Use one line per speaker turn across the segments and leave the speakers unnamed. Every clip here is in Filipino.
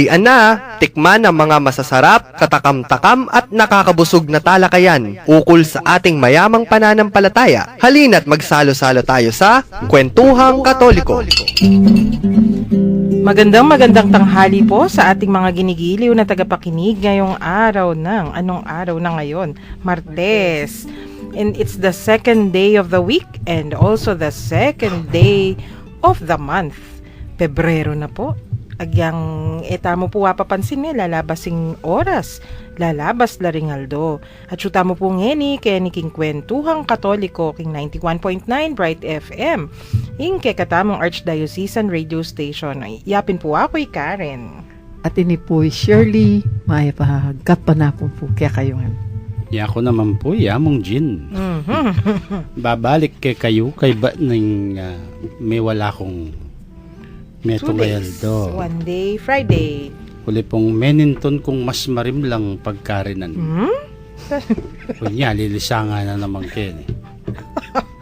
Diyan na, tikman ang mga masasarap, katakam-takam at nakakabusog na talakayan ukol sa ating mayamang pananampalataya. Halina't magsalo-salo tayo sa Kwentuhang Katoliko.
Magandang tanghali po sa ating mga ginigiliw na tagapakinig ngayong araw ng, anong araw na ngayon? Martes. And it's the second day of the week and also the second day of the month. Pebrero na po. Agyang etamo po wapapansin ni lalabasing oras, lalabas la ringaldo. At syuta mo po ngeni kaya ni king Kwentuhang Katoliko king 91.9 Bright FM. Ing katamong Archdiocesan Radio Station. Yapin po ako'y Karen.
At ini po Shirley, may pagkapanapon po kaya kayo nga.
Ako naman po, yamong Jin. Babalik kayo kay ba ng may wala kong Meto
2 days.
Bayaldo.
One day, Friday.
Huli pong meninton kung mas marimlang pagkarinan. Kunya, lilisanga na naman kayo.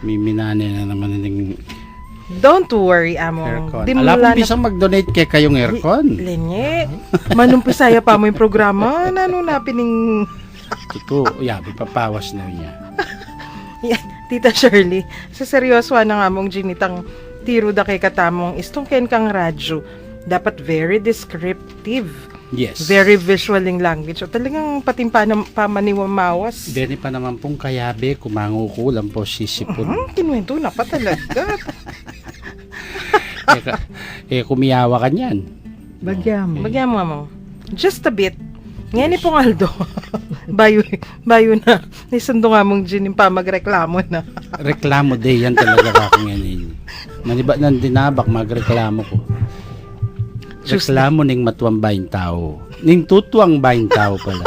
Miminane na naman yung
Don't worry, among.
aircon. Alam mo, bisang mag-donate kay kayong aircon.
Lenye, manumpisaya pa mo yung programa. Nano na pining...
Ito, yabi, papawas na niya.
Tita Shirley, sa seryoso na nga mong ginitang tiro da kay katamong istong ken kang radyo. Dapat very descriptive.
Yes.
Very visualing language. O talagang pamaniwamawas.
Deni pa naman pong kayabe, kumangukulang po sisipon.
Kinuwento na pa talaga.
Kumiyawa ka niyan.
Bagyan mo.
Bagyan mo mo. Just a bit. Ngayon ni pong Aldo. bayo na. Nisundo nga mong ginim pa magreklamo na.
Reklamo day yan talaga ako ngayon. Maniba nang dinabak magreklamo ko. Reklamo ning matuwang bayin tao. Ning tutuang bayin tao pala.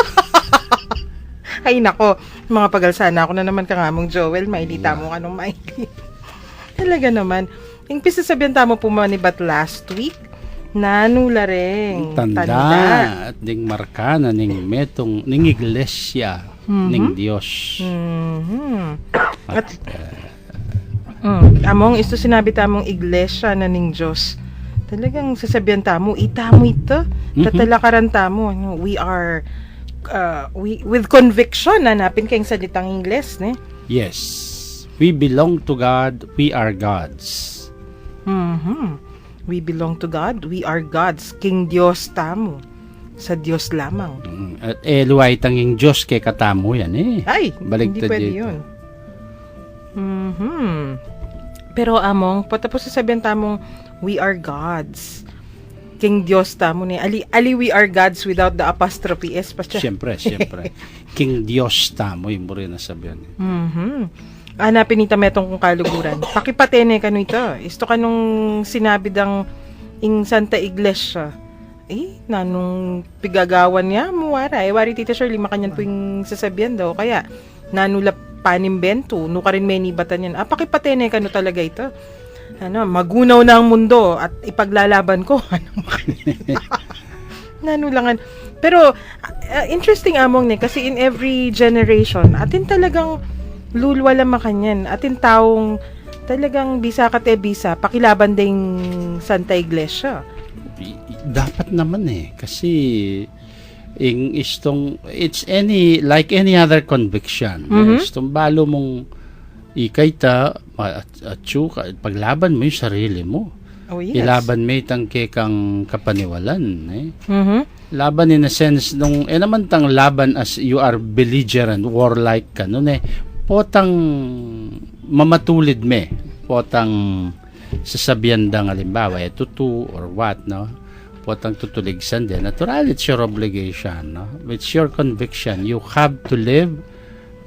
Ay nako, mga pagalsana ako na naman kangamong Joel, mailita mo anong maili. Talaga naman. Yung pisasabihan tamo po manibat last week, nanula ring
Tanda. At ding markana ning metong ning iglesia ning Dios. At
among isto sinabi tamong iglesia na ning Diyos. Talagang sasabihan tamo, itamo ito. Tatalakaran tamo. We are with conviction hanapin kayong salitang Ingles, ne?
Yes. We belong to God. We are gods.
We belong to God. We are God's. King Diyos tamo. Sa Diyos lamang.
At luway tanging Diyos kay katamo yan eh.
Ay,
Baligtad
hindi pwede
dito.
yun. Pero among, patapos sasabihan tamong, we are gods. King Diyos tamo ni. Ali we are gods without the apostrophe S.
Siyempre. King Dios tamo yung rin nasabihan.
Hanapin ni tametong kung kaluguran. Pakipatene ka ito. Isto ka nung sinabi dang ing Santa Iglesia. Nanong pigagawan niya, muwara. Wari Tita Shirley, makanyan po yung sasabihan daw. Kaya, nanulap panimbento, no ka rin may nibatan yan. Pakipatene ka no talaga ito. Magunaw na ang mundo at ipaglalaban ko. Nanulangan. Pero, interesting among ni, kasi in every generation, atin talagang lulwala makanyan. Atin taong talagang bisa kate bisa, pakilaban ding Santa Iglesia.
Dapat naman kasi it's like any other conviction. Istong balo mong ikaita at paglaban mo yung sarili mo.
Oh, yes.
Ilaban mo itang kang kapaniwalan. Laban in a sense nung naman tang laban as you are belligerent, warlike ka nun potang mamatulid me. Potang sasabihan dang halimbawa tutu or what, no? Potang tutuligsan din. Natural, it's your obligation, no? It's your conviction. You have to live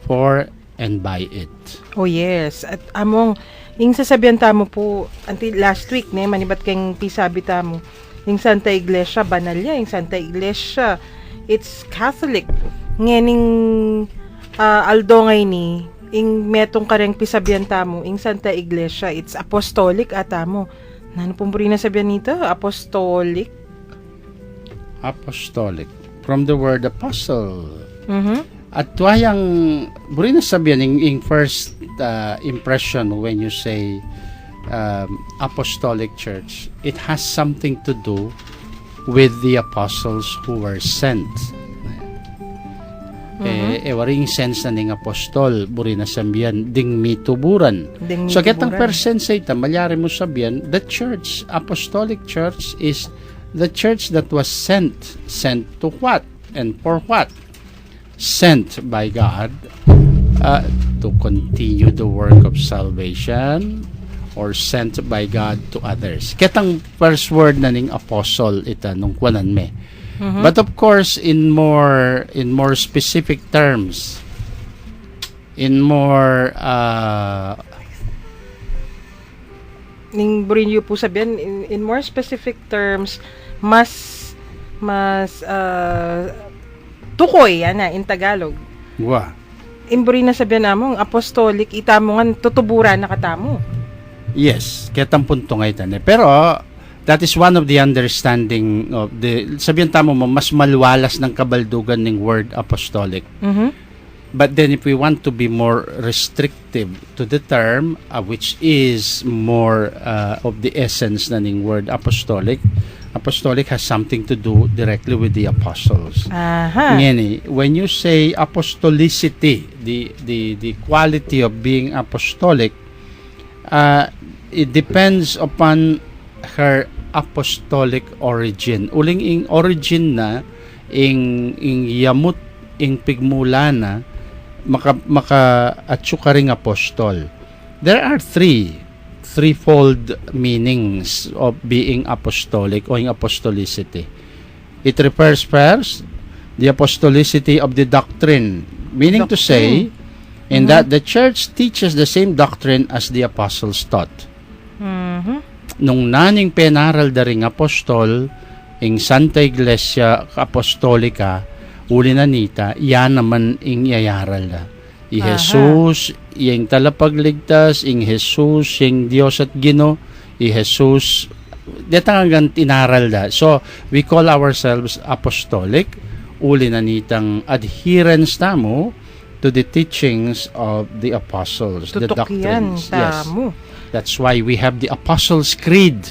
for and by it.
Oh yes. At among, yung sasabihan tamo po, until last week, manibat kayong pisabi tamo, yung Santa Iglesia, banal yan. Yung Santa Iglesia, it's Catholic. Nganing Aldo ngay ni, yung metong kareng pisabihan tamo, yung Santa Iglesia, it's apostolic atamo. Nano pong na sabihan nito? Apostolic?
Apostolic. From the word apostle. At wayang buri na sabihan in first impression when you say apostolic church, it has something to do with the apostles who were sent. Waring sense na ning apostol, buri na sambian, ding mituburan. So, ketang percent sa ita, malyari mo sabihan, the church, apostolic church, is the church that was sent. Sent to what? And for what? Sent by God to continue the work of salvation, or sent by God to others. Ketang first word na ning apostle ita nung kwanan me. But of course, in more specific terms, in more
ning Burinyo po sabihan, in more specific terms, mas tukoy ana in Tagalog.
Wa.
Imburi na sabihan namong apostolic itamo nga tutuburan na katamo.
Yes, ketang punto nga ita. Pero that is one of the understanding of the, sabihan tamo mo, mas malwalas ng kabaldugan ng word apostolic. But then if we want to be more restrictive to the term, which is more of the essence na ng word apostolic, apostolic has something to do directly with the apostles. Ngani, when you say apostolicity, the quality of being apostolic, it depends upon her apostolic origin. Uling ing origin na ing yamut ing pigmula na maka atsukaring apostol. There are threefold meanings of being apostolic or in apostolicity. It refers first the apostolicity of the doctrine, meaning to say in that the church teaches the same doctrine as the apostles taught. Nung naning penaral daring apostol ing Santa Iglesia Apostolica uli na nita, yan naman ing yayaral da. I Jesus ing talapagligtas, ing Jesus ing Dios at Gino, i Jesus detangan tinaral da. So we call ourselves apostolic, uli na nitang adherence tamo to the teachings of the apostles, the doctrines. Yes. That's why we have the Apostles' Creed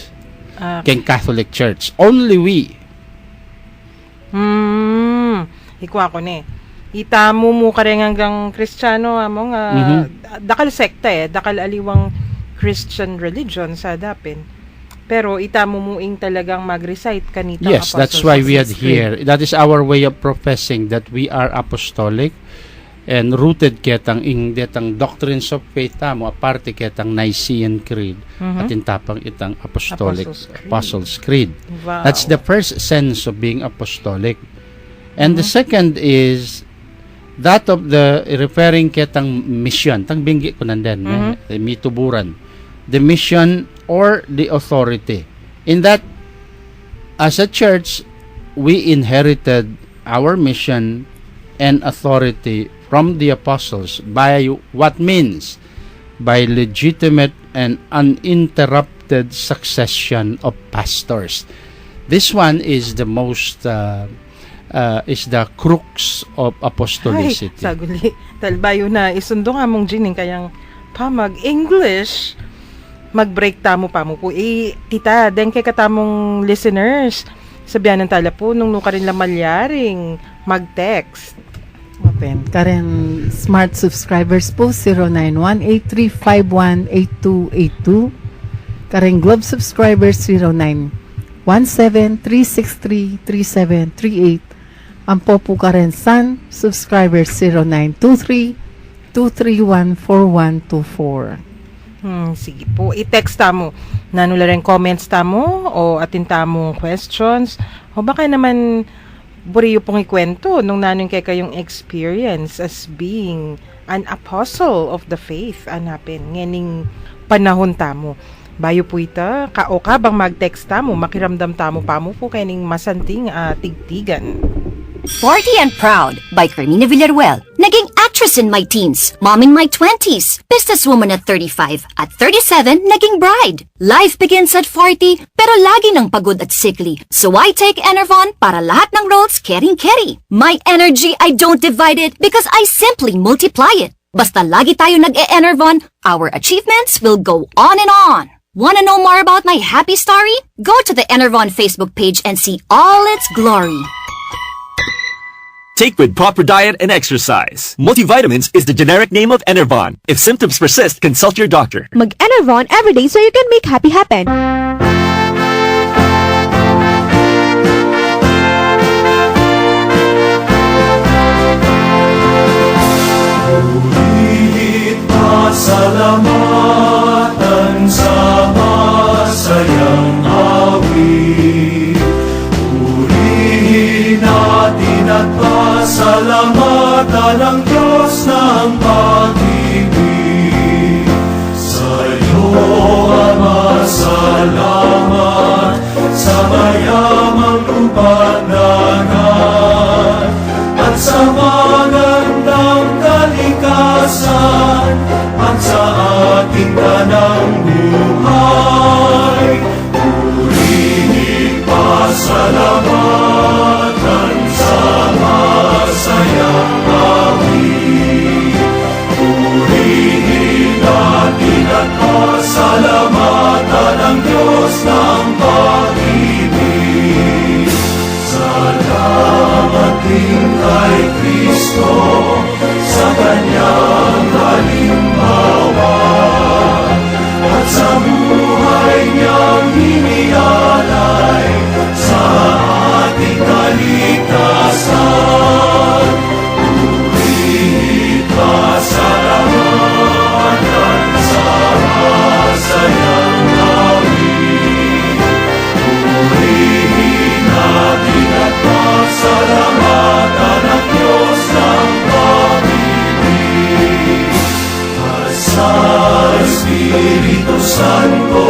in Catholic Church. Only we.
Ikuha ko ni. Itamo mo ka rin hanggang Kristiyano among dakal sekta dakal aliwang Christian religion sa dapin. Pero itamo mo ing talagang mag-recite kanita.
Yes, that's why we adhere. That is our way of professing that we are apostolic and rooted ketang ing detang doctrines of faith tamo aparte ketang Nicene Creed at intapang itang Apostles' Creed.
Wow.
That's the first sense of being apostolic. And the second is that of the referring ketang mission. Tang binggi ko nanden, mituburan. The mission or the authority. In that, as a church, we inherited our mission and authority from the apostles by what means? By legitimate and uninterrupted succession of pastors. This one is the most is the crux of apostolicity.
Ay, saguli. Talbayo na isundo nga mong gining kayang pamag-English. Mag-break tamo pa mo po. Tita, den kay katamong listeners. Sabihan ng tala po, nung nuka rin lamalyaring mag-text.
Open. Karen smart subscribers po 0918-351-8282. Karen Globe subscribers 0917-363-3738. Ang po Karen Sun subscribers 0923-231-4124.
Sige po, i-text tamo. Nanula rin comments tamo o atin tamong questions. O baka naman buriyo pong ikwento nung nanong kay kayong experience as being an apostle of the faith. Anapin, nganing panahon tamo. Bayo po ita, kao ka bang mag-text tamo, makiramdam tamo pa mo po kayaning masanting tigtigan.
40 and Proud by Carmina Villaruel. Naging actress in my teens, mom in my 20s, businesswoman at 35, at 37, naging bride. Life begins at 40, pero lagi nang pagod at sickly. So I take Enervon para lahat ng roles kering-keri. My energy, I don't divide it because I simply multiply it. Basta lagi tayo nag-e-Enervon, our achievements will go on and on. Want to know more about my happy story? Go to the Enervon Facebook page and see all its glory.
Take with proper diet and exercise. Multivitamins is the generic name of Enervon. If symptoms persist, consult your doctor.
Mag-Enervon everyday so you can make happy happen.
Salamatan sa masayang awit. Purihin natin at pasalamatan ang Diyos ng pag-ibig. Sa'yo, Ama, salamat sa mayamang lupa't dagat at sa magandang kalikasan at sa ating tanang buhay. Purihin pasalamatan sa masayang awit. Purihin natin at pasalamatan ang Diyos ng pag-ibig. Salamat din kay Kristo sa kanyang halimbawa at sa buhay niyang inialay sa ating kaligtasan. Purihin pasalamatan sa masayang awit. Purihin natin at pasalamatan ang Diyos ng pag-ibig. Sa Espiritu Santo,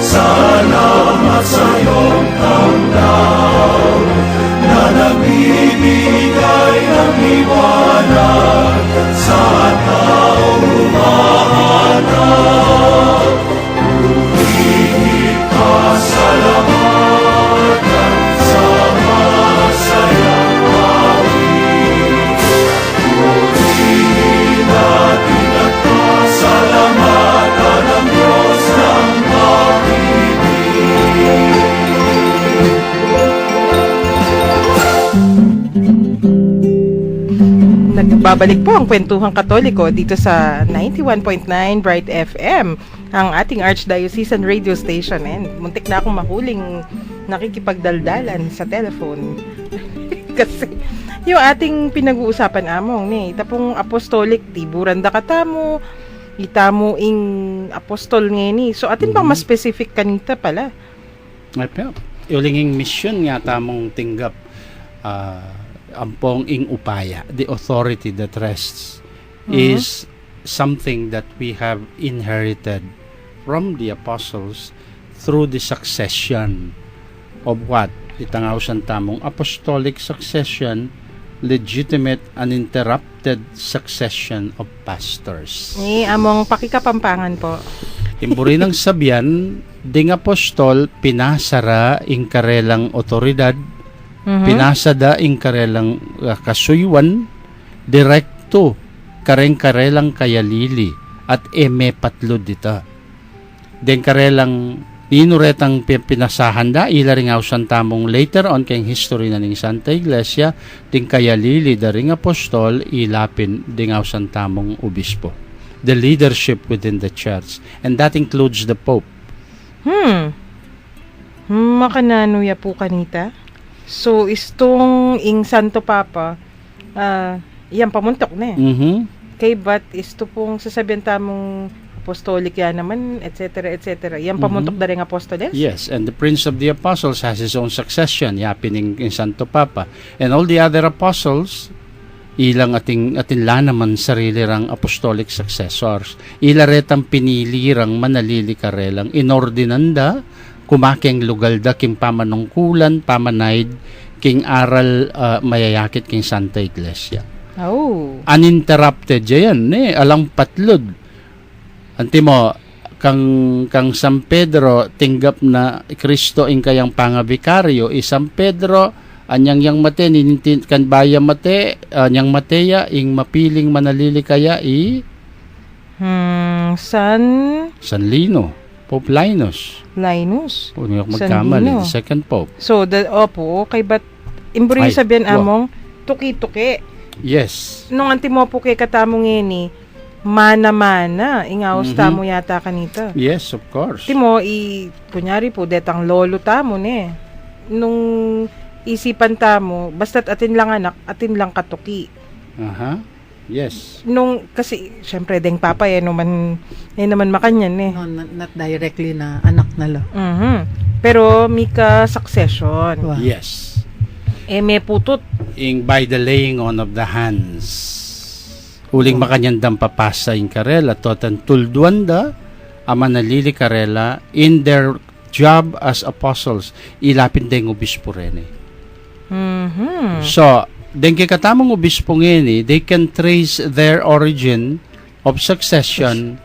salamat sa iyong tanglaw na nagbibigay ng liwanag sa taong humahanap. Purihin pasalamatan sa masayang awit. Purihin natin at pasalamatan ang Diyos ng pag-ibig.
Nagbabalik po ang Kwentuhang Katoliko dito sa 91.9 Bright FM, ang ating Archdiocesan radio station. And muntik na akong mahuling nakikipagdaldalan sa telephone. Kasi yung ating pinag-uusapan among ni tapong apostolic tiburan da katamo itamo ing apostol ngeni. So atin pang mas specific kanita pala.
Ay, pero ulinging mission nga tamong tinggap ampong ing upaya, the authority that rests is something that we have inherited from the apostles through the succession of what? Itangaw san tamong apostolic succession, legitimate uninterrupted succession of pastors.
Among pakikapampangan po.
Imburi ng sabyan, ding apostol, pinasara ing karelang otoridad, pinasada ing karelang kasuywan, direkto, karelang kayalili, at eme patlod dita. Den karelang inuretang pinasahan da, ilaring ausan tamong later on kayong history na ning Santa Iglesia, ding kayalili da ring apostol, ilapin ding ausan tamong obispo. The leadership within the church. And that includes the Pope.
Makananuya po kanita. So, istong ing Santo Papa, yan pamuntok na Kay but isto pong sasabihan tamong apostolic yan naman, etc. etc. Yan pamuntok na rin apostoles?
Yes, and the Prince of the Apostles has his own succession, yapin in Santo Papa. And all the other apostles, ilang ating naman sarili rang apostolic successors. Ilaretang pinili rang manalili karelang inordinanda, kumakeng lugalda king pamanungkulan, pamanaid, king aral mayayakit king Santa Iglesia.
Oh.
Uninterrupted yan, alang patlod. Antimo, kang San Pedro tinggap na Kristo ing kayang pangabikaryo, San Pedro anyang yang mate ninintin kan baya mate anyang mateya ing mapiling manalili kaya San Lino. Pope Linus.
Linus.
Kung hindi ako magkamali,
Sandino.
the second Pope.
So, okay, but imburi
Ay,
sabihan
wow.
among, tuki-tuki.
Yes.
Nung antimo po kay katamo ngeni, mana-mana, ingaos tamo yata kanita.
Yes, of course.
Timo, kunyari po, detang lolo tamo ne. Nung isipan tamo, basta't atin lang anak, atin lang katuki.
Aha. Yes.
Nung, kasi, syempre, deng papa, naman makanyan eh.
No, not directly na anak na lang.
Pero, mika succession.
Wow.
Yes.
May putot.
By the laying on of the hands. Uling makanyandang papasa in karela, totan tulduanda, ama nalili karela, in their job as apostles, ilapin deng obispo rin eh. So, deng katamong obispo ngeni, they can trace their origin of succession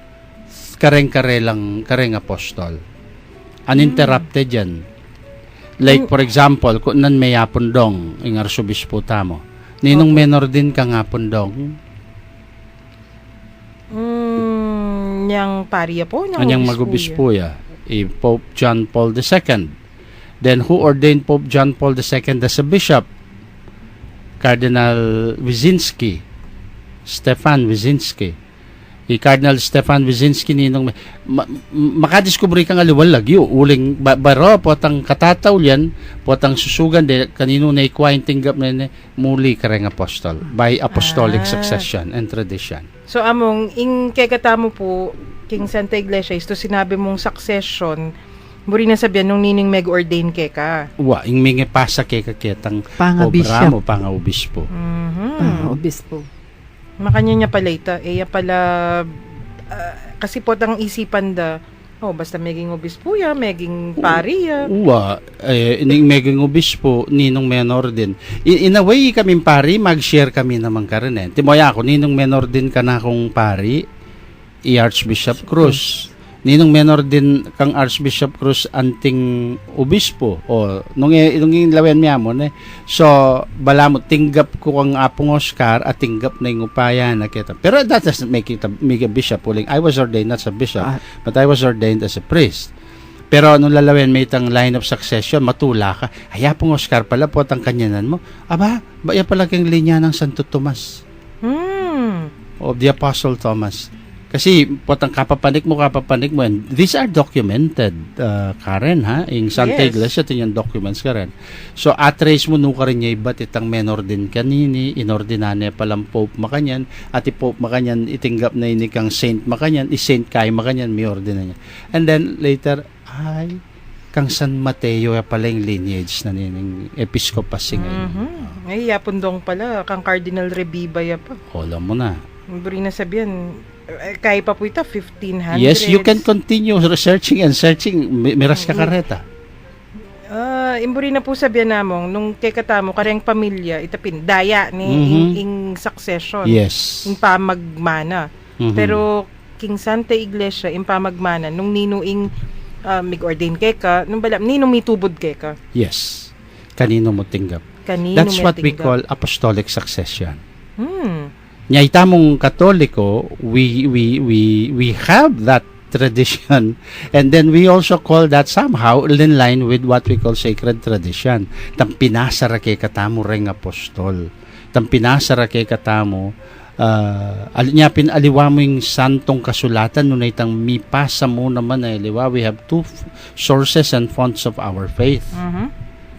kareng apostol. Uninterrupted yan. Like, for example, kung nan may apundong, yung arsobispo tamo, ninong menor din ka nga pundong,
Niyang pariya po,
kanyang mag-obispo ya, Pope John Paul II. Then, who ordained Pope John Paul II as a bishop? Cardinal Wyszynski, Stefan Wyszynski. Cardinal Stefan Wyszynski ninong makadiskubre kang aliwalag yu uling baro potang katataw yan potang susugan de kanino na ikwain tinggap na muli kareng apostol by apostolic succession and tradition.
So among ing kekatamo po king Santa Iglesia is to sinabi mong succession muri na sabihan nung nining meg-ordain keka.
Wa ing mingi pasa kay kaketang
Panga-bishop.
o panga-obispo.
Obispo.
Makanya niya pala ita. Pala kasi po tang isipan da basta meging obispo ya, meging pari ya.
Uwa, ining meging obispo, ninong menor din. In a way, kaming pari, mag-share kami naman ka rin eh. Timoya ako, ninong menor din ka na akong pari, Archbishop Cruz. Ninong menor din kang Archbishop Cruz anting obispo. O, nung lawen miya mo, so, bala mo, tinggap ko ang apong Oscar at tinggap na yung upaya na kita. Pero that doesn't make it a bishop. I was ordained not as a bishop, but I was ordained as a priest. Pero nung lalawen may itang line of succession, matula ka. Ay, apong Oscar pala po ang kanyanan mo. Aba, baya pala kang linya ng Santo Tomas. Of the Apostle Thomas. Kasi potang kapapanik mo, and these are documented, Karen, ha? Yung Santa Iglesia, ito yung documents, Karen. So, at-trace mo nung karin niya iba't itang menor din kanini, inordinane palang Pope makanyan, at i-Pope makanyan, itinggap na ini kang Saint makanyan, i-Saint kay makanyan, may ordina niya. And then, later, kang San Mateo, pala yung lineage na nining episcopasi ngayon.
Ay, yapundong pala, kang Cardinal Rebiba ya pa.
Alam mo na.
Buri na sabihan, kaya pa po ita, 1500s.
Yes, you can continue researching and searching. Miras ka kareta.
Imburi na po sabihan namong, nung kekatamo, kareng pamilya, itapin, daya ni ing succession.
Yes.
Ing pamagmana. Pero, king Santa Iglesia, ing pamagmana, nung ninuing mig-ordain keka, nung balam, ninong mitubod keka.
Yes. Kanino mo tinggap. That's what we call apostolic succession. Nya itamong Katoliko, we have that tradition, and then we also call that somehow in line with what we call sacred tradition. Tam pinasara kay katamo reng apostol. Tam pinasara kay katamo aliwa mo yung santong kasulatan nung itang mipasa mo naman na aliwa. We have two sources and fonts of our faith.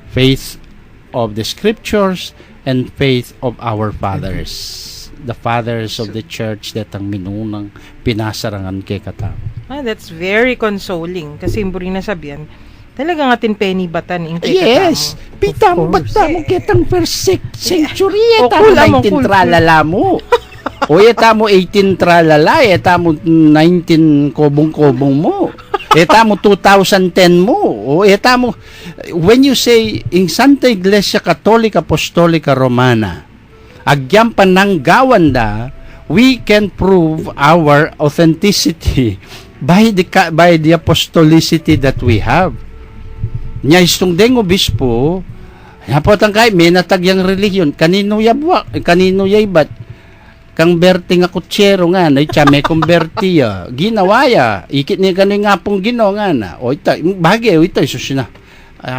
Faith of the scriptures and faith of our fathers. The fathers of the church that ang minunang pinasarangan kay katamo.
That's very consoling kasi imburi na sabihan talagang atin penny batan in kay
Yes, pitang batang kitang first century eta mo 19 tralala mo. O eta mo 18 tralala, eta mo 19 kobong-kobong mo. Eta mo 2010 mo. O eta mo when you say in Santa Iglesia Catholic Apostolica Romana, agyam pananggawan da, we can prove our authenticity by the apostolicity that we have. Nya istong deng obispo, yapot ang kay may natagyang relihiyon, kanino yabwa, kanino yaybat. kang berti nga kutsero nga na chame kong berti ya ginawa ya ikit ni kanoy nga pong gino nga na o ita bagay o ita susina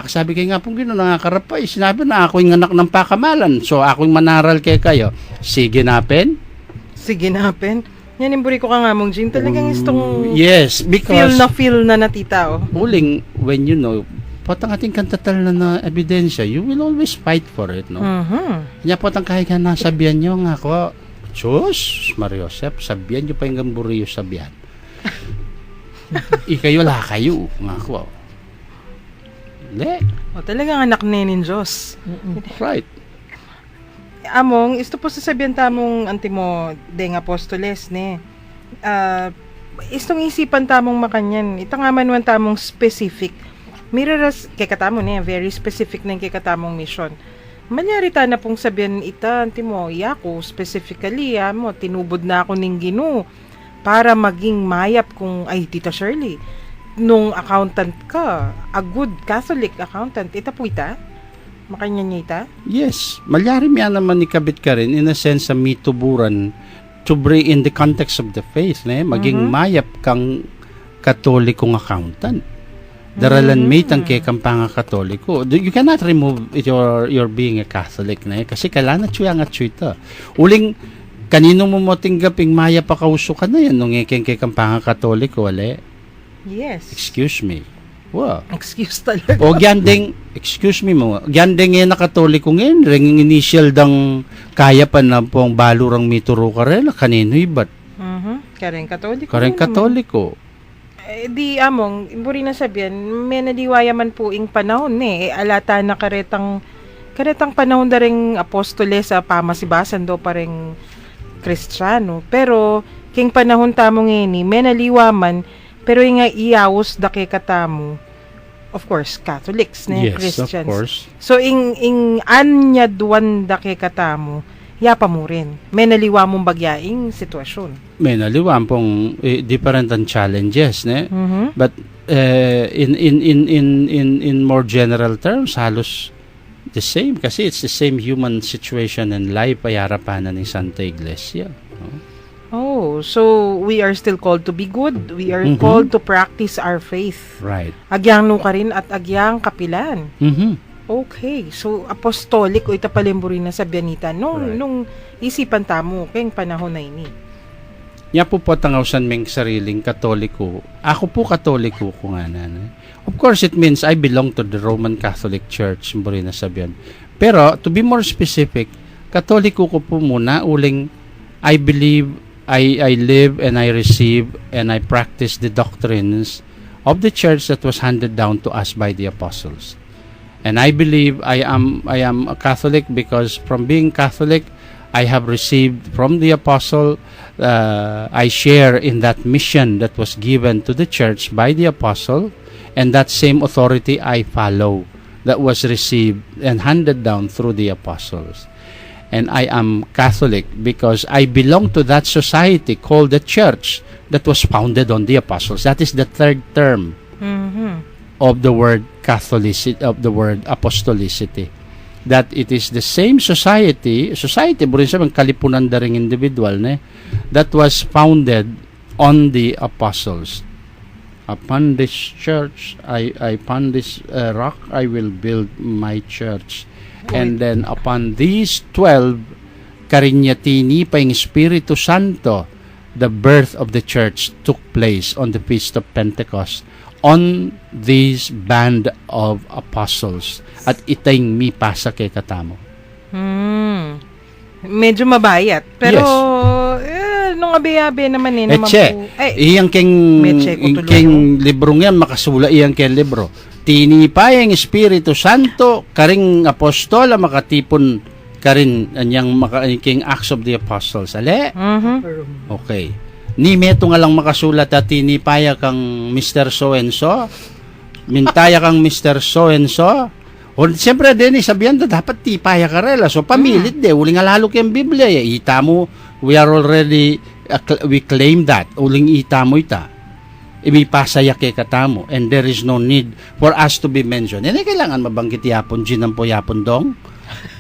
sabi kay nga pong gino nangakarapay sinabi na ako yung anak ng pakamalan so ako yung manaral kay kayo sige napin
yan imburi ko ka nga mong Jing talagang istong
yes because
feel na natita
uling when you know potang ating kantatal na ebidensya you will always fight for it no nya potang kahit nga nasabihan nyo nga ako Diyos Mariosep sabihan nyo pa yung gamburiyo sabihan ikayo la kayo nga ako hindi
talagang anak nenin Diyos
right
among isto po sasabihan tamong antimo deng apostoles ne istong isipan tamong makanyan ita nga man tamong specific miraras kay katamo ne very specific na kay katamong mission manyari ta na pong sabihan ita antimo yako specifically mo tinubod na ako ning Ginoo para maging mayap kung ay Tita Shirley nung accountant ka a good Catholic accountant ita po ita makanya niya ita
yes malyari miya naman ni kabit ka rin in a sense sa mituburan to bring in the context of the faith ne maging mayap kang katolikong accountant daralan may tangke kang panga-katoliko. You cannot remove your being a Catholic na kasi kailangan chuya nga chuita. Uling kanino mo motinggaping maya pa kauso ka na yan nung keng kang panga-katoliko wala.
Yes.
Excuse me. Wow.
Excuse talaga.
O gyandeng excuse me mo. Gyandeng na katoliko ngayon ring initial dang kaya pa na pong balurang mituro ka rin kanino ibat.
Kareng katoliko.
Kareng katoliko.
Di among imburi na sabihan may nadiwaya man po ing panahon alata na karetang panahon da ring apostoles sa pamasibasan do pareng Kristiyano pero king panahon tamong ini may naliwaman pero nga iyawos da kay katamo of course Catholics
yes,
Christians
of course.
so ing anya duwan da kay katamo yapa mo rin. May naliwa mong bagyaing sitwasyon.
May naliwa pong different and challenges, ne? But in more general terms, halos the same kasi it's the same human situation and life ay harapanan ng Santa Iglesia.
Oh, so we are still called to be good. We are called to practice our faith.
Right.
Agyang no ka rin at agyang kapilan. Okay, so apostolic o ita palemburi na sa biyanita nung isipan tamo kayong panahon na ini.
Nya po tangawsan ming sariling katoliko. Ako po katoliko ko nga na. Of course, it means I belong to the Roman Catholic Church, mburi na sabihan. Pero, to be more specific, katoliko ko po muna uling I believe, I live and I receive and I practice the doctrines of the church that was handed down to us by the apostles. And I believe I am a Catholic because from being Catholic, I have received from the apostle, I share in that mission that was given to the church by the apostle, and that same authority I follow that was received and handed down through the apostles. And I am Catholic because I belong to that society called the church that was founded on the apostles. That is the third term of the word Catholicity, of the word apostolicity. That it is the same society burin sa kalipunan daring individual that was founded on the apostles. Upon this church, upon this rock, I will build my church. And then upon these 12, karinyatini pa yung Espiritu Santo, the birth of the church took place on the Feast of Pentecost on this band of apostles. At itayng mi pasa kay katamo.
Medyo mabayat. Pero, nung abe-abe naman naman po.
Iyang keng libro ngayon, makasula iyang keng libro. Tinipay ang Espiritu Santo, karing apostola, makatipon karin anyang king Acts of the Apostles. Ale? Okay. Ni meto nga lang makasulat at tinipaya kang Mr. So-and-so, mintaya kang Mr. So-and-so, o siyempre din, sabihan na dapat tipaya ka rela. So, pamilit uling alalo kayang Biblia. Ita mo, we are already, we claim that. Uling ita mo ita. Ibipasaya kay katamo. And there is no need for us to be mentioned. Kailangan mabanggit yapon, ginampo yapon dong.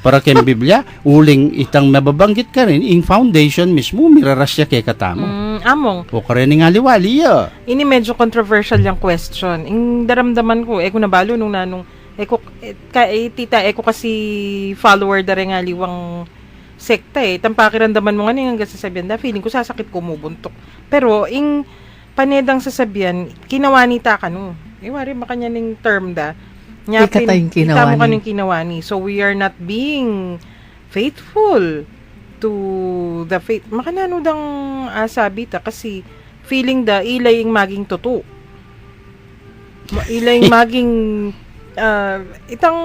Para kay Biblia, uling itang mababanggit ka rin, in foundation mismo, mirarasya kay katamo.
Among,
O ka rin nga liwali,
ini medyo controversial yung question. Yung daramdaman ko, ko nabalo nung nanong, tita, ko kasi follower da rin nga liwang sekta tampakirandaman mo nga hanggang sasabihan da, feeling ko sasakit ko mubuntok. Pero, ing panedang sasabihan, kinawanita ka no. Wari makanya ning term da,
Ika tayong kinawani.
Kita mo kanong kinawani. So, we are not being faithful to the faith. Makanano dang sabi ta kasi feeling da ilay yung maging totoo. Ilay yung maging itang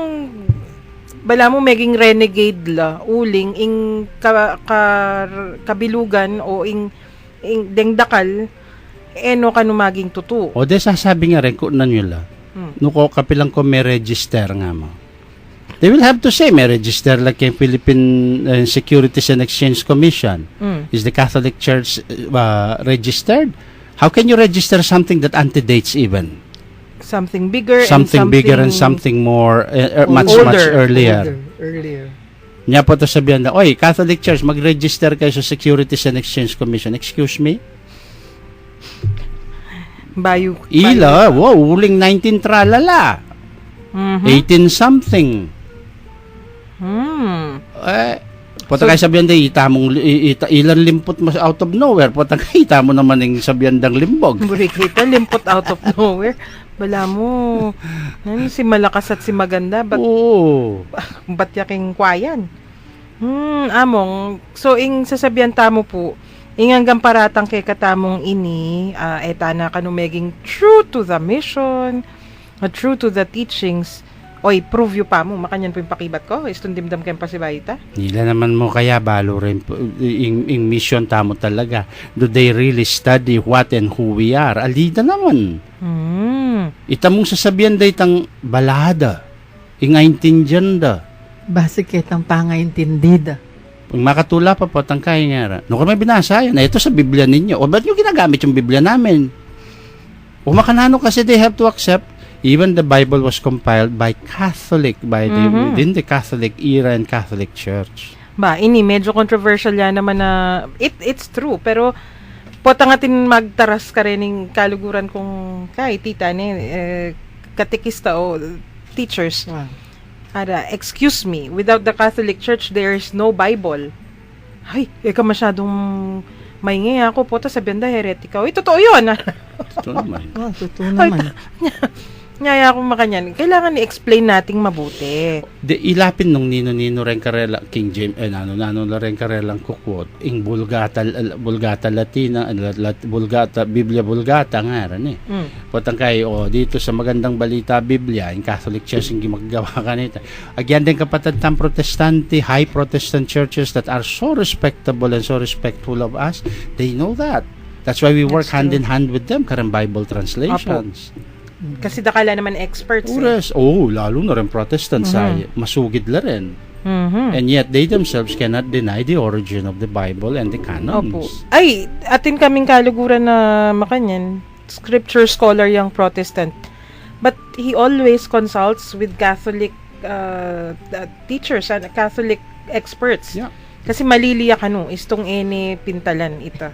bala mo maging renegade la uling ing kabilugan o ing dengdakal no kanu maging totoo.
O de sasabi nga rin, kung nanyo la, nuko kapilang ko may register nga mo. They will have to say may register like yung Philippine Securities and Exchange Commission. Is the Catholic Church registered? How can you register something that antedates even?
Something bigger
Something bigger and something more much earlier.
Earlier.
Nya po to sabihan na, oy, Catholic Church, mag-register kayo sa Securities and Exchange Commission. Excuse me?
Bayu.
Ila, wow, uling 19 tralala. 18 something. Pota kayo sabihan day, ilan limpot mo out of nowhere. Pota kayo, ita mo naman yung sabihan dang limbog.
Burikita, limpot out of nowhere. Bala mo, si malakas at si maganda, ba't yaking kwayan? Among, so ing sasabihan tamo po, inganggang paratang kay katamong ini, eta na kanumeging true to the mission, true to the teachings. Oy, prove you pa mo, makanyan po yung pakibat ko, istundimdam kayong pasibayita.
Nila naman mo kaya balo rin yung mission tamo talaga. Do they really study what and who we are? Alida naman. Ita mong sasabihan da itang balada, ingaintindihan da.
Base kitang pangaintindida.
Pag makatula pa po, tangkay nga. No, kung may binasa yan, ito sa Biblia ninyo. O ba't nyo ginagamit yung Biblia namin? O makanano kasi they have to accept, even the Bible was compiled by Catholic, within the Catholic era and Catholic Church.
Ba, ini medyo controversial yan naman na, it's true, pero potangatin magtaras ka rin ng kaluguran kung kay tita ni katekista o teachers. Excuse me, without the Catholic Church, there is no Bible. Ay, eka masyadong maingay ako po, ta sabihan da, heretic ako. Totoo yun.
Totoo naman.
Totoo naman.
Ngaya akong makanyan. Kailangan i-explain nating mabuti.
Ilapin nung nino-nino rin karela, King James, nano la rin karelang kukwot, ing Vulgata Latina, Vulgata, Biblia Vulgata nga rin Potang kayo, dito sa magandang balita Biblia, in Catholic Church, yung magagawa kanita. Agyan din kapatid ng Protestante, high Protestant churches that are so respectable and so respectful of us, they know that. That's why we work hand in hand with them, karang Bible translations.
Kasi dakala naman experts.
Ures, lalo na rin Protestants ay masugid la rin. And yet, they themselves cannot deny the origin of the Bible and the canons.
Opo. Ay, atin kaming kaluguran na makanyan, scripture scholar yung Protestant. But he always consults with Catholic teachers and Catholic experts.
Yeah.
Kasi maliliya ka no, istong ene pintalan ito,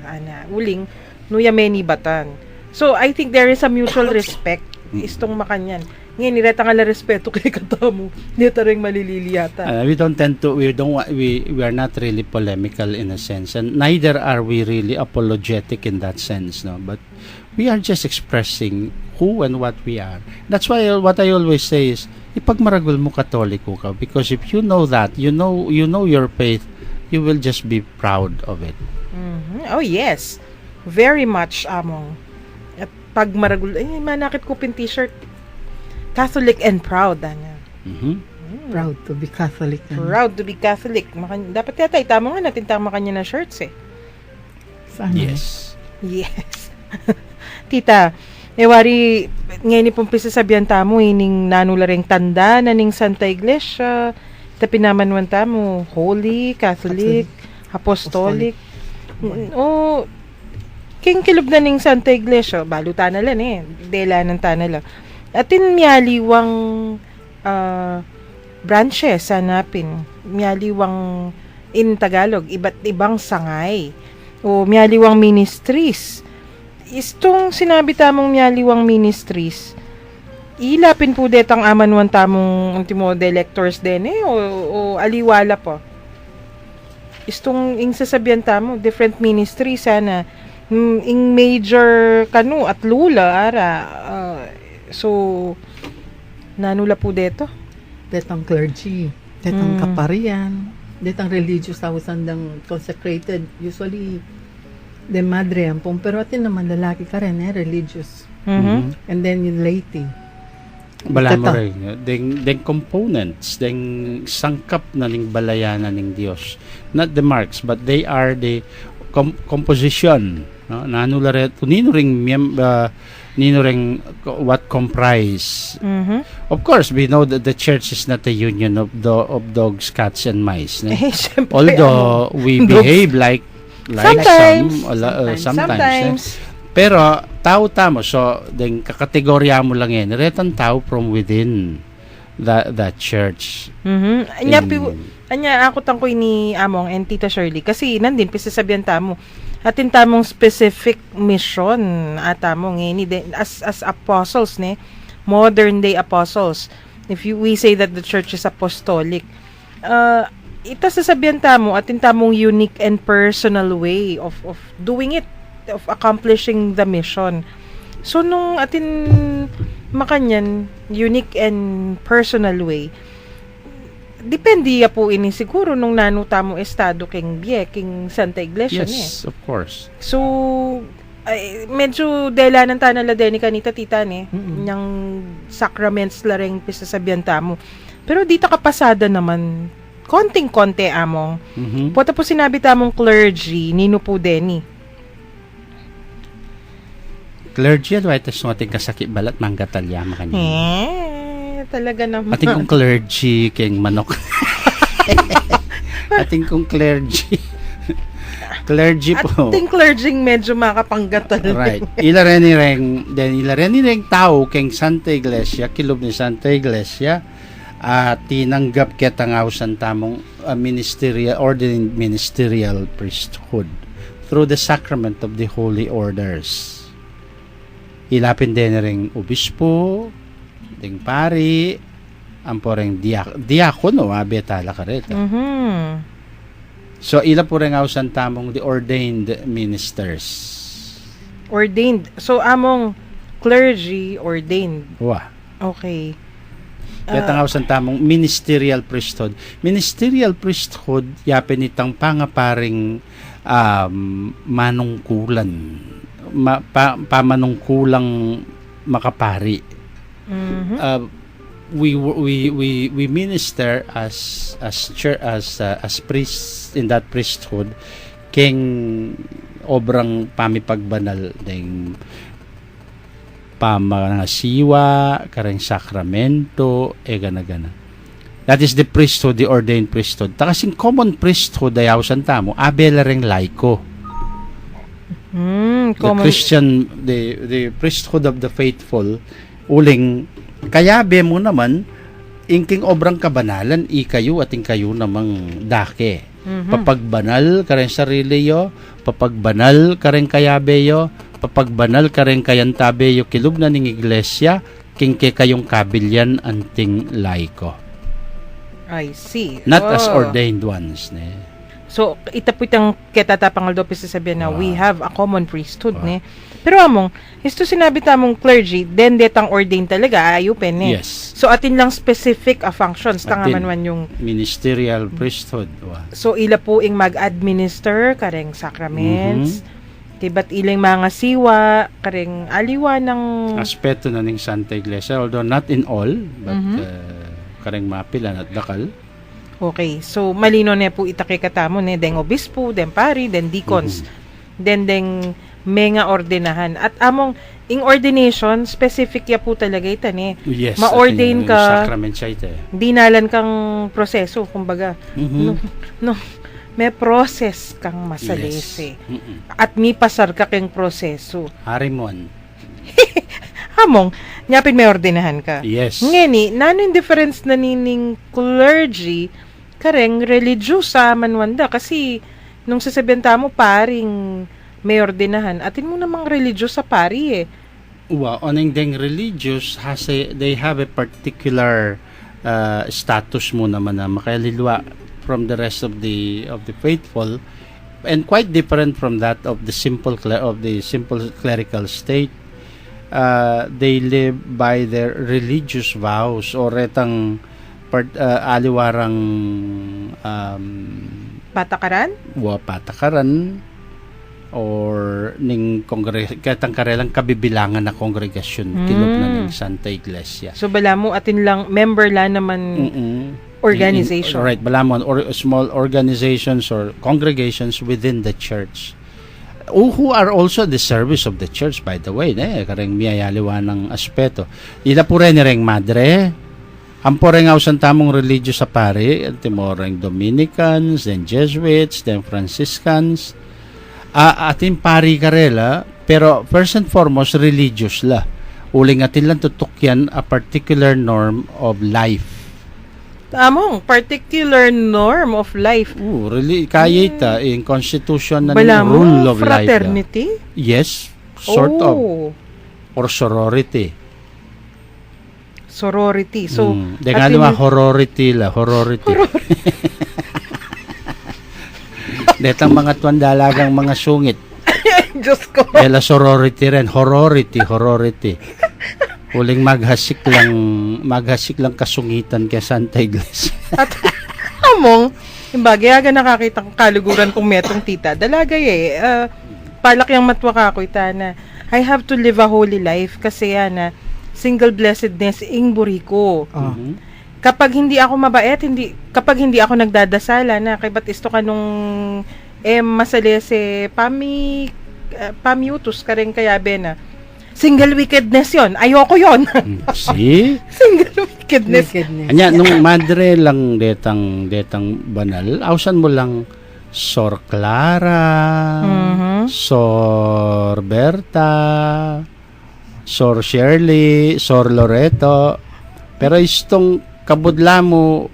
uling, nuyameni batan. So, I think there is a mutual respect. Istong makanyan. Ngayon, nireta nga la respeto kay katamo. Nita rin malililiyata.
We are not really polemical in a sense, and neither are we really apologetic in that sense, no. But we are just expressing who and what we are. That's why what I always say is, ipagmaragol mo Katoliko ka, because if you know that, you know your faith, you will just be proud of it.
Oh yes, very much among. At pag maragul, manakit ko pin t-shirt. Catholic and proud.
Proud to be Catholic.
Proud to be Catholic. Dapat yata, tama nga natin tama kanya na shirts
Sana.
Yes.
Yes. Tita, wari, ngayon pong pisasabihan tamo, ining nanula ring tanda na ning Santa Iglesia, pinamanwan tamo, Holy, Catholic, Apostolic. King kilob na ning Santa Iglesia, balutan na lang dela ng tanala. Atin miyaliwang branches hanapin. Miyaliwang in Tagalog, iba't ibang sangay. O miyaliwang ministries. Istong sinabi tamong miyaliwang ministries, ilapin po detang amanuan tamong ultimo electors din o aliwala po. Istong ing sasabihan tamo, different ministries sana. Ing major kanu at lula ara. So, nanula po deto?
Detang clergy, detang kaparian, detang religious housean ng consecrated. Usually, de madre ang pong, pero atin naman lalaki ka rin, religious. And then yung laity.
Bala mo rin, deng components, deng sangkap na ning balayanan ng Diyos. Not the marks, but they are the composition. No? Nanula rin, nino ring what comprise. Of course, we know that the church is not a union of dogs, cats, and mice. Ne? Although we behave like sometimes. Pero tao tamo, so den kakategorya mo lang yan. Retan tao from within the church.
Anya ako tangko ni Among and Tita Shirley kasi nandin pisasabihan tamo. Atin tamong specific mission atamong as apostles ne, modern day apostles. If we say that the church is apostolic, ita sasabihan tamo atin tamong unique and personal way of doing it, of accomplishing the mission. So nung atin makanyan unique and personal way, depende ya po ini siguro nung nanuta mo estado king Santa Iglesia
yes, of course.
So medyo dela ng tanala din ni kanita tita ni yang sacraments la ring pisasabihan tamo. Pero dito kapasada naman konting-konti among. Pota po sinabi tamong clergy nino po deni.
Clergy at white no ating kasakit balat manggatalya makanya.
Talaga naman.
Ating kong clergy king manok. Ating kong clergy. Clergy po.
Ating clergy medyo makapanggatal.
Right. Ilareni reng tao king Santa Iglesia, kilob ni Santa Iglesia, tinanggap ketangawsan tamong ordained ministerial priesthood through the sacrament of the holy orders. Ilapin din ring obispo, ding pari, ang poreng diakono, betala ka rin. So, ila po rin awsan tamong the ordained ministers.
Ordained. So, among clergy, ordained.
Wah.
Okay.
Betang awsan tamong ministerial priesthood. Ministerial priesthood, yapin itang pangaparing manungkulan. Pamanungkulang makapari. We minister as priests in that priesthood king obrang pamipagbanal ding pamangasiwa kareng sakramento gana. That is the priesthood, the ordained priesthood. Takasing common priesthood ayaw santamo abela ring laiko. The Christian, the priesthood of the faithful, uling kayabe mo naman ingking obrang kabanalan ikayo ating kayo namang dake. Papagbanal karen sarili yo, papagbanal karen kayabe yo, papagbanal karen kayantabe yo kilub na ning iglesia king kayong kabilyan anting laiko.
I see.
Not as ordained ones ne.
So, itapitang ketatapang aldopis sasabihin na we have a common priesthood, ne? Pero among, isto sinabi tamong clergy, then detang ordained talaga, ayupin, ne?
Yes.
So, atin lang specific functions, tangaman yung
ministerial priesthood.
So, ila po ing mag-administer, kareng sacraments, tiba't ilang mga siwa, kareng aliwa ng
aspeto na ning Santa Iglesia, although not in all, but kareng mapilan at dakal.
Okay, so malino na po itakikatamo ne deng obispo, den pari, den deacons, den mga ordinahan. At among ing ordination, specific ya po talaga ita ne.
Yes,
ma-ordain ka,
sacrament siya ito.
dinalan kang proseso, kumbaga. No, may process kang masalisi. At may pasar ka kang proseso.
Harimon.
Hamong, nyapin may ordinahan ka.
Yes.
Ngeni, nano yung difference na nining clergy kareng religious sa manwanda kasi nung sasabihan mo paring may ordinahan, atin mo namang religious sa pari eh.
Well, oning deng religious they have a particular status mo naman na makalilwa from the rest of the faithful, and quite different from that of the simple clerical state. They live by their religious vows or etang aliwarang
Patakaran?
patakaran or ning katang karelang kabibilangan na kongregasyon kilop na ning Santa Iglesia.
So bala mo atin lang member la naman organization.
Right, balamon or small organizations or congregations within the church. Who are also the service of the church, by the way, kareng miyayaliwa ng aspeto. Ila po rin nireng madre, ang po rin ang tamong religious sa pari, timoreng Dominicans, then Jesuits, then Franciscans, atin pari karela, pero first and foremost, religious la. Uling atin lang tutukyan a particular norm of life.
Among particular norm of life.
Really, kaya ita in constitution na
Bala mo,
rule of life.
fraternity?
Yes, sort of. Or sorority.
Sorority. So,
Dengan naman, horority la. Horority. Detang mga tuandalagang mga sungit.
Diyos ko.
Ela sorority rin. Horority. Huling maghasik lang kasungitan kay Santa Iglesia.
At among, imbagay aga nakakita kong kaluguran kong metong tita. Dalagay palak yung matwa ka ako na I have to live a holy life kasi na single blessedness ing buriko. Kapag hindi ako mabait, kapag hindi ako nagdadasala na kay batisto ka nung masalese pamiutos ka rin kaya na single wickedness yon. Ayoko yon.
See?
Single wickedness.
Anya, nung madre lang detang banal, ausan mo lang Sor Clara, Sor Berta, Sor Shirley, Sor Loreto. Pero istong kabudla mo,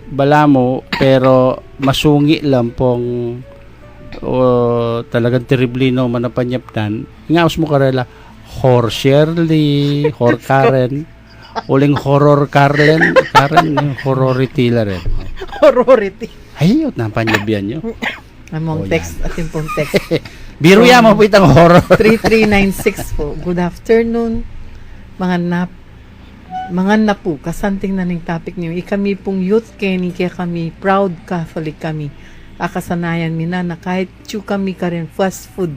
bala mo, pero masungi lang pong talagang terriblino manapanyapnan. Ngaos mo karela, Hor Shirley, Hor Karen, uling horror Karen, horrority la rin.
Horrority.
Ay, napanyabian nyo.
Among text, ating pong text.
Biro yan mo po itang horror.
3396 po. Good afternoon, mga napu, kasanting na ning topic niyo. Kami pong youth Kenny, kaya kami proud Catholic kami. Akasanayan mi na kahit chew kami ka rin fast food,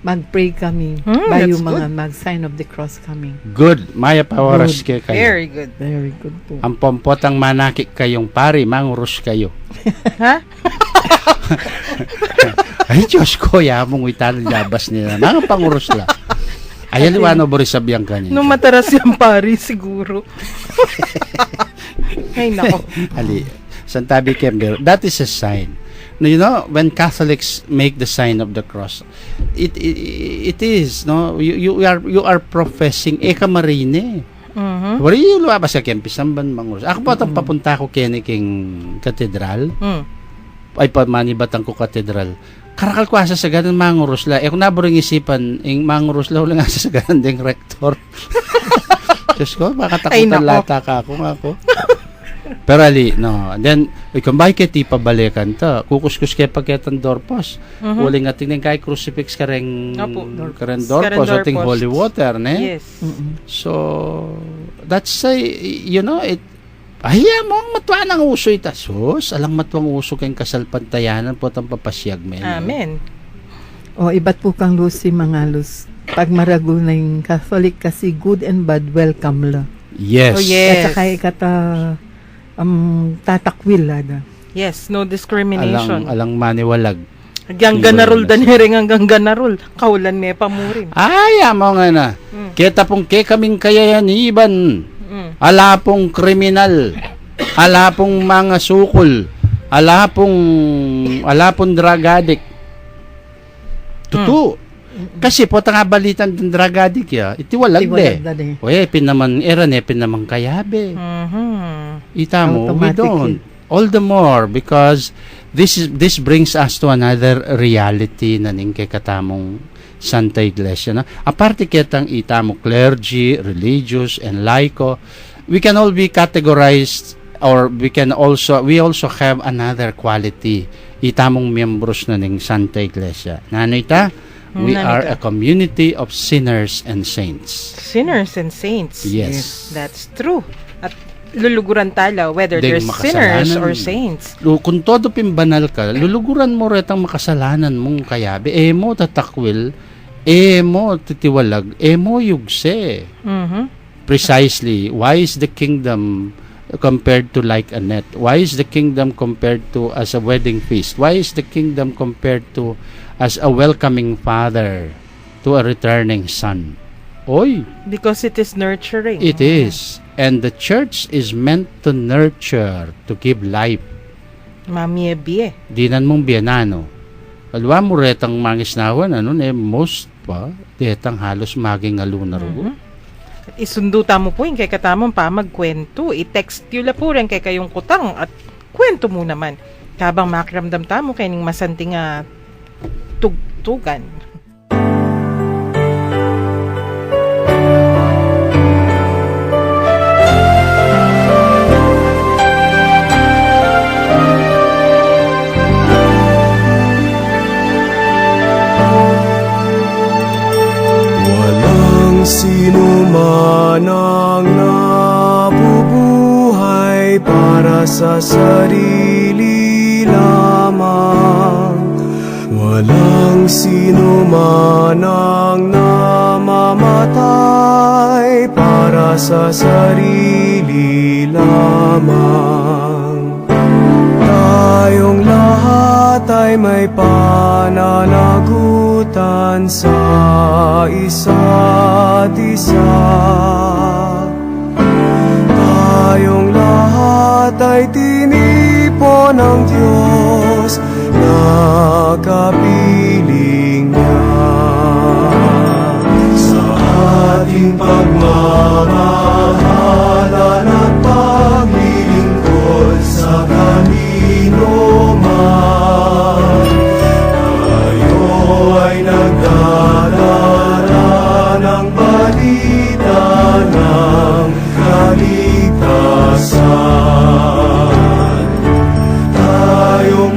mag-pray kami, bayo mga mag-sign of the cross kami.
Good. Maya pawaras kayo.
Very good.
Very good po.
Ang pompotang manakik kayong pari, mangurus kayo.
Ha?
Ay, Diyos ko, yamong itanong labas nila. Mga pangurus la. Ayan, iwano borisabiyang kanya.
Nung mataras yung pari, siguro. Ay, nako.
Ali, Santabi Kember, that is a sign. Now, you know, when Catholics make the sign of the cross, it is, no, you are professing Eka Marine. Wari yung luwabas sa Kempisamban Mangurus. Ako po itong papunta ko kiniking katedral. Ay, pamanibatang ko katedral. Karakal ko asa sa ganang Mangurus la. Kung naburing isipan, yung Mangurus la, ulang asa sa ganang ding rektor. Diyos ko, baka takutan lata ka ako. Pero ali, no. And then, kung bakit ti pabalikan ta, kukuskus kaya pagketang doorpost. Uling ating ng kay crucifix kareng doorpost, ating holy water, ne?
Yes.
So, that's you know, ahiya mo ang matuwa ng uso ita. Sus, alang matuwang uso kayong kasalpantayanan po itang papasyag, men.
Amen.
Iba't po kang Lucy, mga Luz. Pag maragul na yung Catholic kasi good and bad, welcome la.
Yes.
Oh, yes.
At saka ikata tatakwil ada.
Yes, no discrimination.
Alang maniwalag.
Hanggang ganarol danireng hanggang ganarol. Kaulan may pamurin.
Ay, mo nga na. Kita pong kaming kayayaniban. Ala pong kriminal. Ala pong mga sukol. Ala pong drug addict. Tutu. Kasi po nga balitan ng dragadik ya, itiwalag
Tiwalag
de.
na de.
Oye, pinaman eran pinaman kayabe. Ita mo, we
Automatic
don't. All the more because this brings us to another reality na ning kay katamong Santa Iglesia na. Aparte kitang itamo clergy, religious and laiko, we can all be categorized or we also have another quality. Itamong membros na ning Santa Iglesia. Nano ita? We are a community of sinners and saints.
Sinners and saints.
Yes.
That's true. At luluguran tala whether
Ding
they're sinners
makasalanan.
or saints.
Kung todo pimbanal ka, luluguran mo retang makasalanan mong kayabe. Mo tatakwil, mo titiwalag, mo yugse. Precisely. Why is the kingdom compared to like a net? Why is the kingdom compared to as a wedding feast? Why is the kingdom compared to as a welcoming father to a returning son? Oy,
Because it is nurturing.
it is. And the church is meant to nurture, to give life.
Mamiebie.
Dinan mong biyanano. Alwa mo retang mangisnawan, most pa, detang halos maging alunaro.
Isunduta mo po yung kay katamang pa magkwento. I-text yun la po rin kay kayong kutang at kwento mo naman. Kabang makiramdam tamo kay ning masanting tugtugan.
Walang sino man ang nabubuhay para sa sarili lamang. Walang sino man ang namamatay para sa sarili lamang. Tayong lahat ay may pananagutan sa isa't isa. Tayong lahat ay tinipon ng Diyos na kapiling niya. Sa ating pagmamahalan at paglilingkod sa kanino man, tayo ay nagdadala ng balita ng kaligtasan. Tayong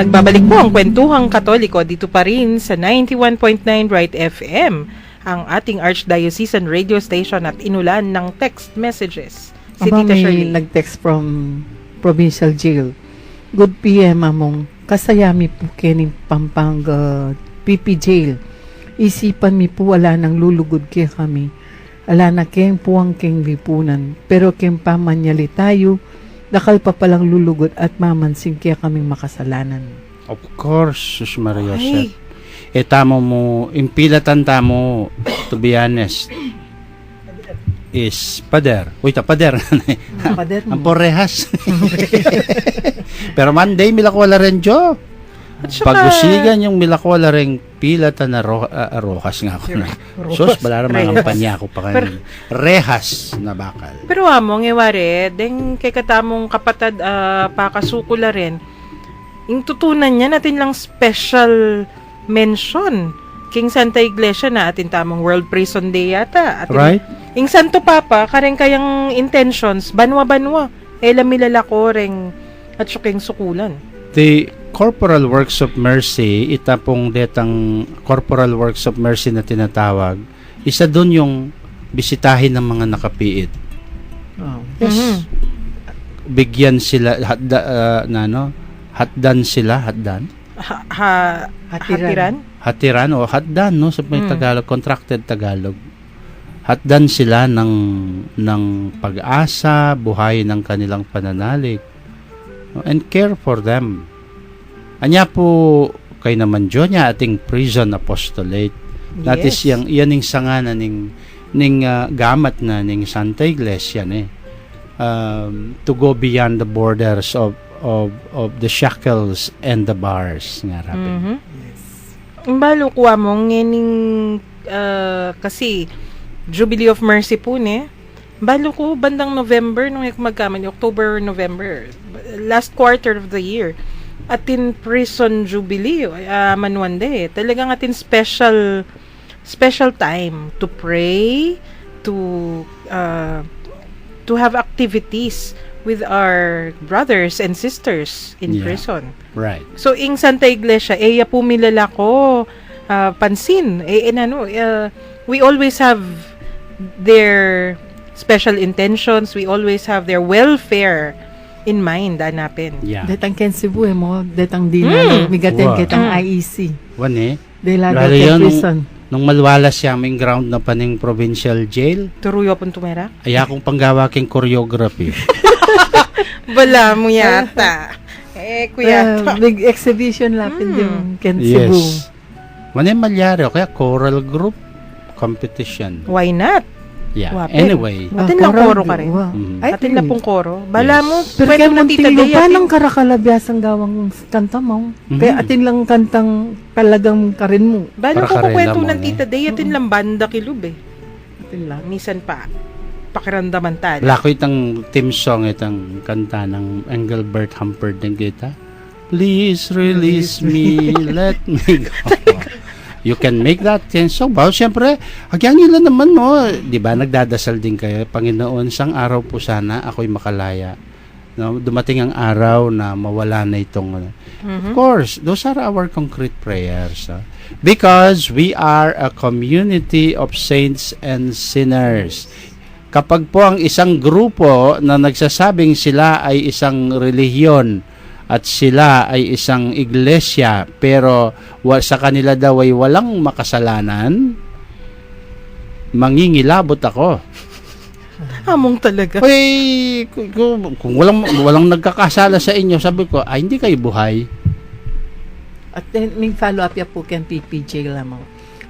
Nagbabalik po ang Kwentuhang Katoliko dito pa rin sa 91.9 Right FM, ang ating Archdiocesan radio station, at inulan ng text messages. Si
Aba,
Tita
may
Shirley.
nag-text from provincial jail. Good PM among kasayami po kening Pampanga PP jail. Isipan mi po wala nang lulugod kaya kami. Ala na keng puwang keng lipunan. Pero keng pamanyali tayo, dakal pa palang lulugod at mamansin kaya kaming makasalanan.
Of course, Sus Maria
Ay,
Joseph. Tamo mo, impilatan tamo, to be honest, is pader. Uy, pader.
Pader
Ang
mo.
porehas. Pero Monday, milakwala rin jo.
at saka,
Pag-usigan yung milakwala rin pilatan na rojas nga ako na. Sus, bala naman ang panya ko pa kanina. Rehas na bakal.
pero amo, ngeware, deng kay katamong kapatad pakasukula rin, yung tutunan niya natin lang special mention. King Santa Iglesia na atin tamong World Prison Day yata. Atin,
Right?
Ing Santo Papa, karen kayang intentions, banwa-banwa. Milala ko ring at syuking sukulan.
The Corporal Works of Mercy, itapong detang Corporal Works of Mercy na tinatawag, isa dun yung bisitahin ng mga nakapiit.
Oh.
Yes. Bigyan sila, hatdan sila, hatdan?
Hatiran?
Hatiran o hatdan, no? Sa may
Mm.
Tagalog, contracted Tagalog. Hatdan sila ng pag-asa, buhay ng kanilang pananalig, and care for them. Anya po kay naman Diyo niya ating prison apostolate. That is
Yes.
yan yung sangana ning gamat na ning Santa Iglesia to go beyond the borders of the shackles and the bars nga rapid.
Mhm. Balo kuha mo ngening kasi Jubilee of Mercy po ne. Balo ko bandang November nung magkamali, October, November, last quarter of the year. Atin prison jubilee manuande. Talagang atin special time to pray, to have activities with our brothers and sisters in
Yeah.
prison.
Right.
So, ing Santa Iglesia, eya po milala ko, pansin, we always have their special intentions, we always have their welfare in mind, anapin.
Yeah.
Detang ken Cebu mo, detang dinalo, migaten
Wow.
kitang IEC.
Wan
Delado
Lalo
ken
yan,
prison.
nung malwala siya aming ground na paning provincial jail,
Turuyo pong tumera?
ay akong panggawa king choreography.
Bala mo yata. Kuya.
Big exhibition lapin yung ken Cebu.
Yes. Wan malyari o kaya choral group competition.
Why not?
Yeah.
Wapin.
Anyway.
Atin lang koro ka rin.
Mm.
Atin lang pong koro. Bala
Yes.
mo,
Pero
kwento
kaya
mo
man
tita
tilo,
Day,
paano karakalabyas ang gawang kanta mo?
Mhm.
Kaya atin lang kantang talagang karin mo.
bala ko
Para
kukwento
karela mo,
ng tita Day, atin lang banda kilub eh.
Atin lang.
Minsan pa, pakiramdaman tala.
Lako itang team song itang kanta ng Engelbert Humperdinck din kita. Please release me, let me go. You can make that song. Well, siyempre, hagyan nila naman mo. Di ba, nagdadasal din kayo. Panginoon, sang araw po sana ako'y makalaya. No, dumating ang araw na mawala na itong... Of course, those are our concrete prayers. Because we are a community of saints and sinners. Kapag po ang isang grupo na nagsasabing sila ay isang relihiyon at sila ay isang iglesia pero sa kanila daw ay walang makasalanan, mangingilabot ako.
Among talaga.
Uy, kung walang nagkakasala sa inyo, sabi ko, ay hindi kayo buhay.
At then, may follow up ya po ken PPJ lamang.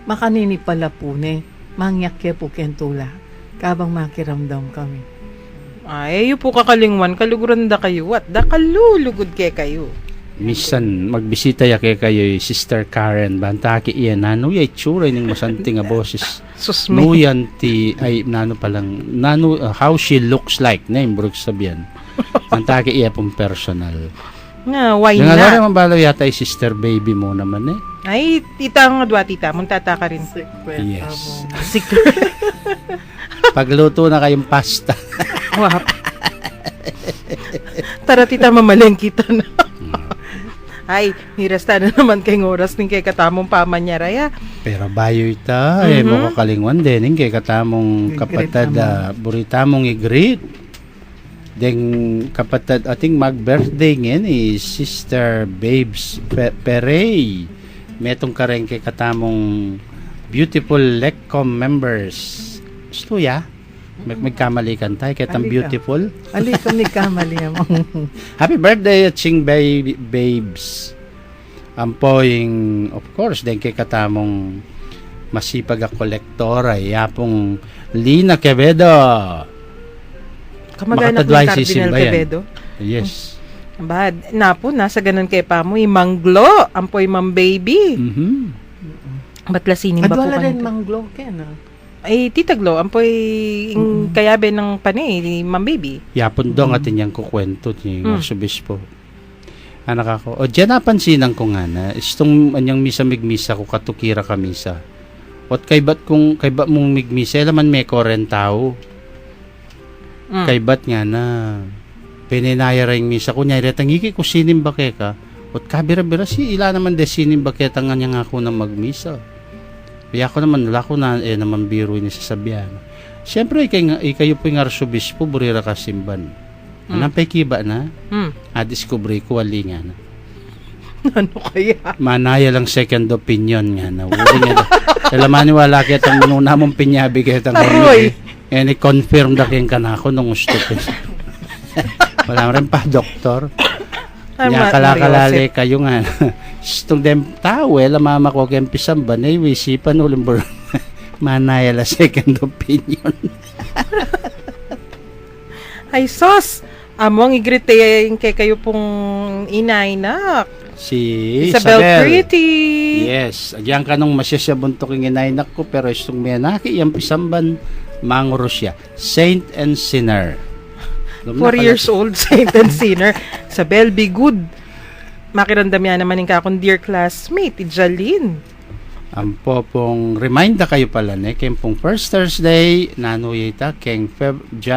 Makanini pala po ne, mangyak ya po ken tula. Kabang makiramdam kami.
Ay, po kakalingwan, kaluguran da kayo at da kalulugod ke kayo.
Minsan, magbisita ya kayo, Sister Karen, bantaki iyan, nano ya itsura yung masanting nga boses.
Susme.
Nuyan ti, ay, nano palang, how she looks like, na yung Brooks sabihan. Bantaki iya pong personal.
Nga, why
Yung
not?
alam mabalaw yata ay Sister Baby mo naman eh.
Ay, tita nga dwa, tita. Muntata ka rin.
Yes.
Secret.
Pagluto na kayong pasta.
Wap. Tara, tita, mamaleng kita na. Ay, mirasta na naman kay oras ning kay katamong pamanyaraya.
Pero bayo ita, mo kakalingwan din, kay katamong kapatad, buritamong i-greet. Deng kapatad ating mag-birthday ngayon is Sister Babes Perey. Metong kareng kay katamong beautiful Lecom members. Gusto ya? Magkamali kan tayo, kitang
Alika.
beautiful.
Ali kami kamali mo.
Happy birthday, Ching Babes. Ampoing, of course, din kay katamong masipag a kolektor ay yapong Lina Quevedo.
Kamag-anak ni
Makatadway si
Cardinal
Simbayan.
Quevedo.
Yes.
Bad. Napo, nasa ganun kay Pamoy. Manglo, ampoy Mam Baby. Batlasinin ba po
Adwala rin
kanito?
manglo ken.
Ay, titaglo, ampoy kayabe ng pani, ni Mam Baby.
Yapon dong atin yung kukwento ni Arsobispo. Anak ako. O, dyan napansinan ko nga na, istong anyang misa-migmisa ko katukira ka misa. Ot kay bat mong migmisa, laman may koren tao. Kay bat nga na, pininaya rin misa ko niya, retangiki ko sinim bakeka. Ot kabira-bira si ila naman de sinim baketa nga niya nga ako na magmisa. Kaya ako naman, wala ko na, naman biro ni sasabihan. Siyempre, ikayo po yung arsobispo, burira ka simban. Anong pekiba na? Discovery ko, wali nga na.
Ano kaya?
Manaya lang second opinion nga na. Uli nga na. Kailaman wala kaya itong muna mong pinyabi kaya itong
Aroy!
confirm na kayong kanako nung gusto ko. Wala rin pa, doktor. Kaya kalakalali kayo nga. Itong dem tao, mama ko kayong pisamba na isipan ulit mo. Manaya lang second opinion.
Ay, sos! Among igrite kay kayo pong inay na.
Si
Isabel Pretty.
Yes. Agyan ka nung masyasabuntok yung inainak ko, pero itong may anaki, yung pisamban, manguro siya. Saint and Sinner.
4 years old, saint and sinner. Isabel, be good. Makirandam yan naman yung kakong dear classmate, Jaline.
Ang po pong reminder kayo pala ne, kayong pong first Thursday, nanuyita, kayong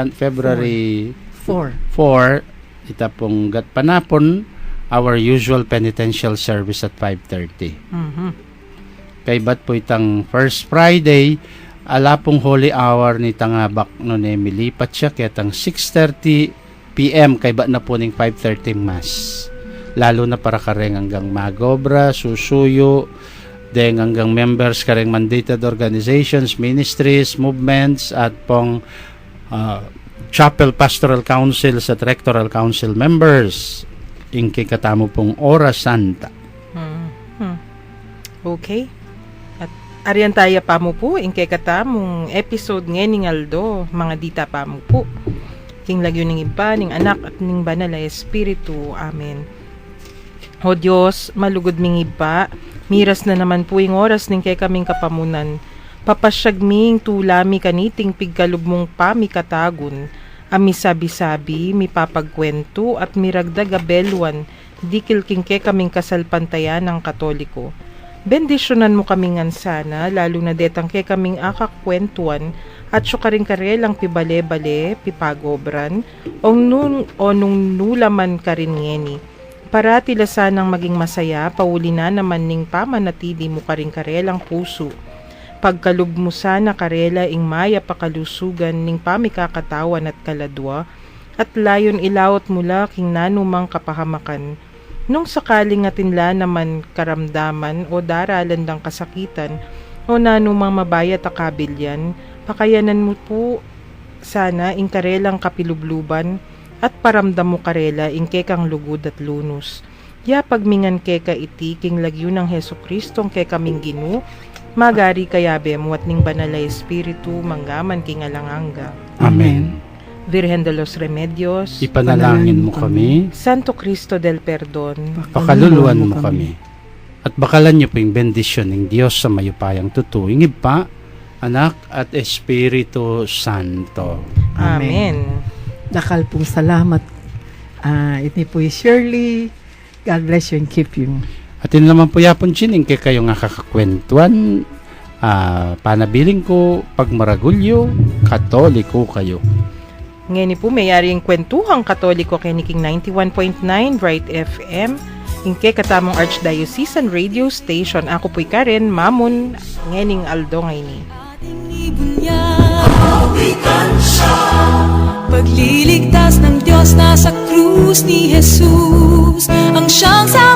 February 4, ita pong gatpanapon, our usual penitential service at 5:30. Kay bat po itang first Friday, ala pong holy hour ni tangabak no ne milipat siya kaya tang 6:30 PM kay bat na po ning 5:30 mass. Lalo na para kareng hanggang magobra, susuyo, deng hanggang members kareng mandated organizations, ministries, movements at pong Chapel Pastoral Councils at Rectoral Council members. Inki katamo pong Oras Santa.
Okay. At ariyan tayo pa mo po, kay katamong episode ngayon ng Aldo, mga dita pa mo po. King lagyo ng iba, ng anak at ng banal na espiritu. Amen. O Diyos, malugod ming iba, miras na naman po yung oras ng kay kaming kapamunan. Papasyagming tulami kaniting pigkalub mong pamikatagon. Ami sabi-sabi, mi papagkwento at miragdag abelwan, dikil kingke kaming kasalpantayan ng Katoliko. Bendisyonan mo kaming sana, lalo na detang ke kaming akakwentuan, at syukaring karelang pibale-bale, pipagobran, o nung nulaman ka rin ngeni. Para tilasan ng maging masaya, pauli na naman ning pamanatili mo ka rin karelang puso. Pagkalub mo sana karela ing maya pakalusugan ning pamikakatawan at kaladwa, at layon ilawot mula king nanumang kapahamakan. Nung sakaling atinla naman karamdaman o daralan lang kasakitan, o nanumang mabayat akabilyan, pakayanan mo po sana ing karelang kapilubluban, at paramdam mo karela ing kekang lugod at lunos. Ya pagmingan keka iti king lagyo ng Heso Kristong kekaming ginu, magari kayabe mo at ning banal na espiritu manggaman king alanganga.
Amen.
Virgen de los Remedios,
Ipanalangin mo kami,
Santo Cristo del Perdon,
pakaluluan mo kami. At bakalan niyo po yung bendisyon ng Diyos sa mayupayang tutuwing iba, anak at Espiritu Santo.
Amen.
Dakal pong salamat. Iti po Shirley. God bless you and keep you.
At yun naman po yapon chining kay kayo nga kakakwentuan, panabiling ko, pagmaragulyo, Katoliko kayo.
Ngayon po mayari yung kwentuhang Katoliko kay Niking 91.9 Bright FM. Ingke katamong Archdiocesan Radio Station. Ako po'y Karen, Mamon, ngening Aldo ngayon.
Pagliligtas ng Diyos nasa krus ni Jesus, ang siyang sa